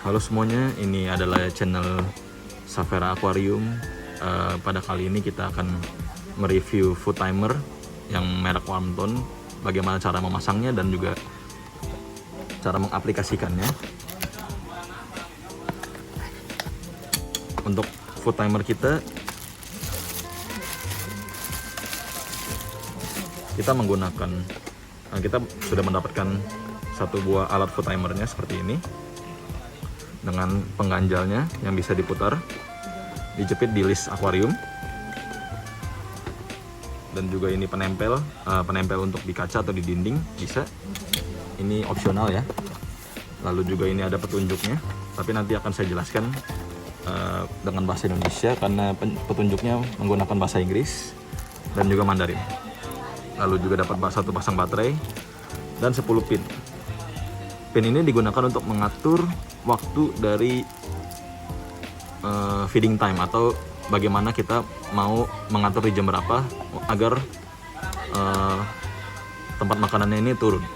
Halo semuanya, ini adalah channel Savera Aquarium. Pada kali ini kita akan mereview food timer yang merek Warmtone, bagaimana cara memasangnya dan juga cara mengaplikasikannya. Untuk food timer kita menggunakan, kita sudah mendapatkan satu buah alat food timernya seperti ini dengan pengganjalnya yang bisa diputar, dijepit di list akuarium, dan juga ini penempel untuk di kaca atau di dinding bisa. Ini opsional ya. Lalu juga ini ada petunjuknya, tapi nanti akan saya jelaskan dengan bahasa Indonesia karena petunjuknya menggunakan bahasa Inggris dan juga Mandarin. Lalu juga dapat satu pasang baterai dan 10 pin. Pin ini digunakan untuk mengatur waktu dari feeding time atau bagaimana kita mau mengatur di jam berapa agar tempat makanannya ini turun.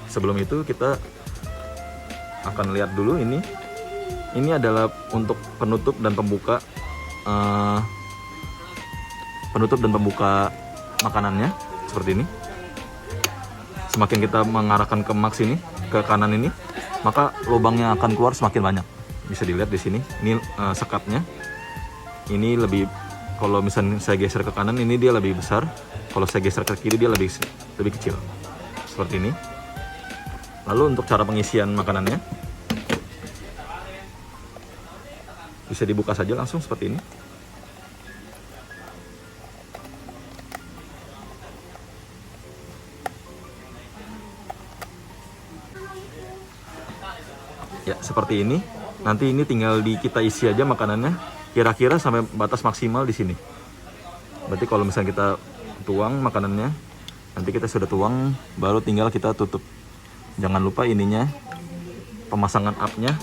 Sebelum itu kita akan lihat dulu ini adalah untuk penutup dan pembuka makanannya seperti ini. Semakin kita mengarahkan ke max ini, ke kanan ini, maka lubangnya akan keluar semakin banyak. Bisa dilihat di sini. Ini sekatnya. Ini lebih, kalau misalnya saya geser ke kanan ini dia lebih besar. Kalau saya geser ke kiri dia lebih kecil. Seperti ini. Lalu untuk cara pengisian makanannya, bisa dibuka saja langsung seperti ini. Ya, seperti ini. Nanti ini tinggal kita isi aja makanannya, kira-kira sampai batas maksimal di sini. Berarti kalau misalnya kita tuang makanannya, nanti kita sudah tuang, baru tinggal kita tutup. Jangan lupa ininya, pemasangan up-nya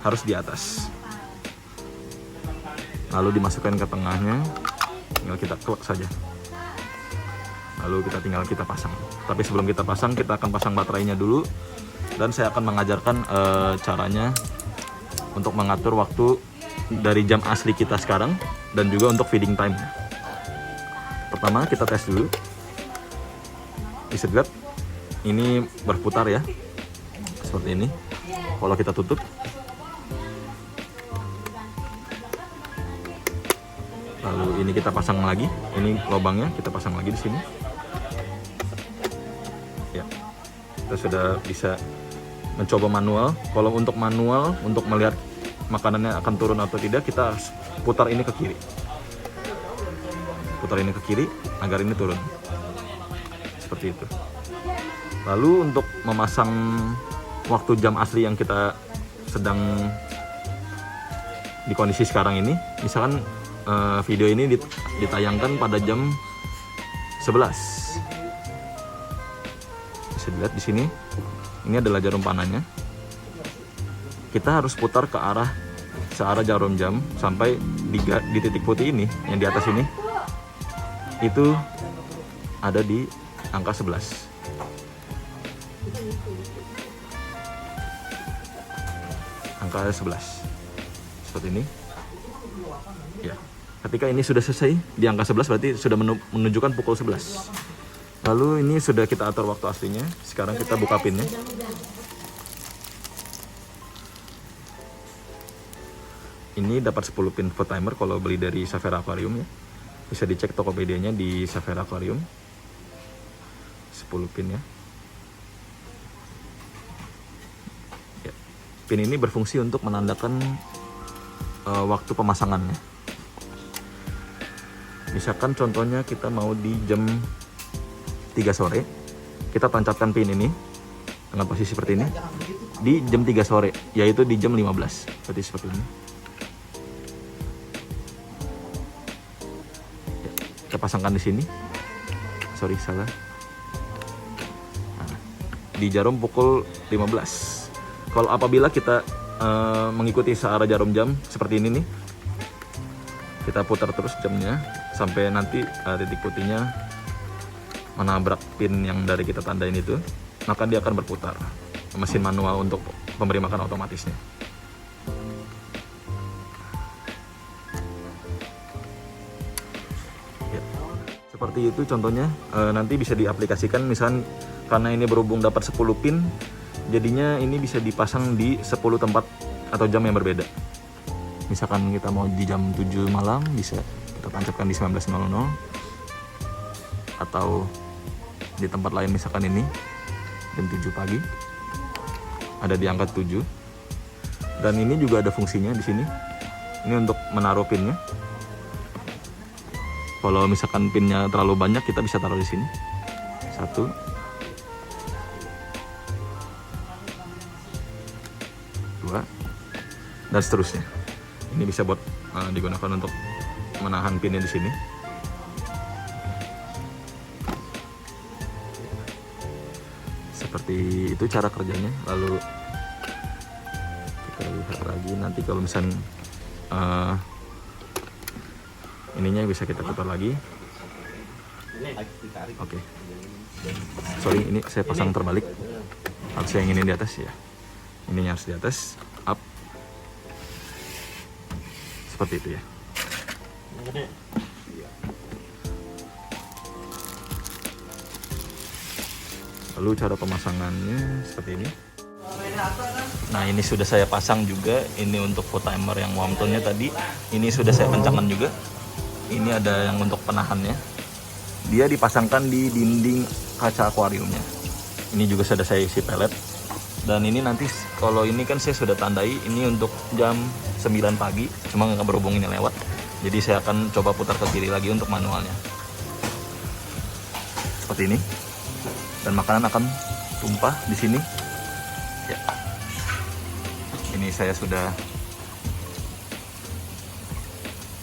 harus di atas. Lalu dimasukkan ke tengahnya, tinggal kita klek saja. Lalu tinggal kita pasang. Tapi sebelum kita pasang, kita akan pasang baterainya dulu. Dan saya akan mengajarkan caranya untuk mengatur waktu dari jam asli kita sekarang dan juga untuk feeding time. Pertama kita tes dulu. Bisa dilihat ini berputar ya, seperti ini. Kalau kita tutup, lalu ini kita pasang lagi. Ini lubangnya kita pasang lagi di sini. Ya, kita sudah bisa mencoba manual. Kalau untuk manual, untuk melihat makanannya akan turun atau tidak, kita harus putar ini ke kiri. Putar ini ke kiri agar ini turun. Seperti itu. Lalu untuk memasang waktu jam asli yang kita sedang di kondisi sekarang ini, misalkan video ini ditayangkan pada jam 11. Bisa dilihat di sini. Ini adalah jarum panahnya. Kita harus putar ke searah jarum jam sampai di titik putih ini, yang di atas ini, itu ada di angka 11. Angka 11. Seperti ini. Ya. Ketika ini sudah selesai di angka 11, berarti sudah menunjukkan pukul 11. Lalu ini sudah kita atur waktu aslinya. Sekarang kita buka pinnya. Ini dapat 10 pin food timer kalau beli dari Savera Aquarium ya. Bisa dicek Tokopedia-nya di Savera Aquarium. 10 pin ya. Ya. Pin ini berfungsi untuk menandakan waktu pemasangannya. Misalkan contohnya kita mau di jam 3 sore, kita tancapkan pin ini dengan posisi seperti ini di jam 3 sore, yaitu di jam 15. Berarti seperti ini. Ya, kita pasangkan di sini. Sorry, salah. Nah, di jarum pukul 15. Kalau apabila kita mengikuti searah jarum jam seperti ini nih, kita putar terus jamnya sampai nanti titik putihnya menabrak pin yang dari kita tandain itu, maka dia akan berputar. Mesin manual untuk pemberi makan otomatisnya. Ya. Seperti itu contohnya, nanti bisa diaplikasikan misalkan karena ini berhubung dapat 10 pin, jadinya ini bisa dipasang di 10 tempat atau jam yang berbeda. Misalkan kita mau di jam 7 malam, bisa kita tancapkan di 19.00, atau di tempat lain misalkan ini jam 7 pagi ada di angka 7. Dan ini juga ada fungsinya di sini. Ini untuk menaruh pinnya. Kalau misalkan pinnya terlalu banyak, kita bisa taruh di sini. 1, 2, dan seterusnya. Ini bisa buat digunakan untuk menahan pinnya di sini. Seperti itu cara kerjanya. Lalu kita lihat lagi nanti kalau misalnya ininya bisa kita putar lagi. Oke. Sorry, ini saya pasang terbalik. Harusnya yang ini di atas ya. Ininya harus di atas. Up. Seperti itu ya. Lalu cara pemasangannya seperti ini. Nah, ini sudah saya pasang juga. Ini untuk food timer yang warm tone-nya tadi. Ini sudah saya kencangkan juga. Ini ada yang untuk penahannya. Dia dipasangkan di dinding kaca akuariumnya. Ini juga sudah saya isi pelet. Dan ini nanti kalau ini kan saya sudah tandai ini untuk jam 9 pagi, cuma nggak berhubung ini lewat. Jadi saya akan coba putar ke kiri lagi untuk manualnya. Seperti ini. Dan makanan akan tumpah di sini. Ya. Ini saya sudah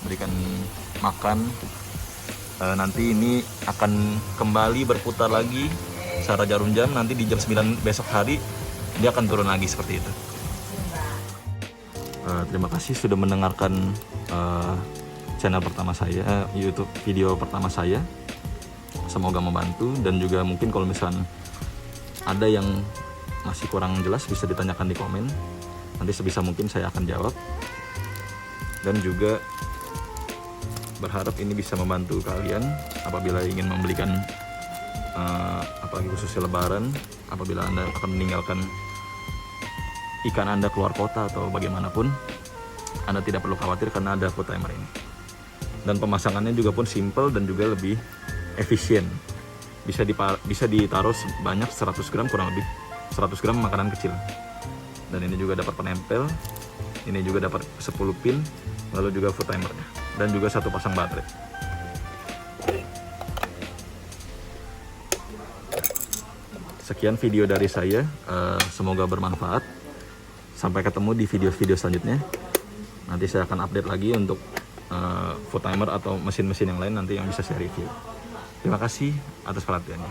berikan makan. Nanti ini akan kembali berputar lagi secara jarum jam. Nanti di jam 9 besok hari dia akan turun lagi seperti itu. Terima kasih sudah mendengarkan channel pertama saya, YouTube video pertama saya. Semoga membantu, dan juga mungkin kalau misalnya ada yang masih kurang jelas bisa ditanyakan di komen. Nanti sebisa mungkin saya akan jawab. Dan juga berharap ini bisa membantu kalian apabila ingin membelikan apalagi khususnya lebaran, apabila Anda akan meninggalkan ikan Anda keluar kota atau bagaimanapun, Anda tidak perlu khawatir karena ada food timer ini. Dan pemasangannya juga pun simple dan juga lebih efisien. Bisa ditaruh sebanyak 100 gram, kurang lebih 100 gram makanan kecil. Dan ini juga dapat penempel. Ini juga dapat 10 pin, lalu juga food timernya, dan juga satu pasang baterai. Sekian video dari saya, semoga bermanfaat. Sampai ketemu di video-video selanjutnya. Nanti saya akan update lagi untuk food timer atau mesin-mesin yang lain nanti yang bisa saya review. Terima kasih atas perhatiannya.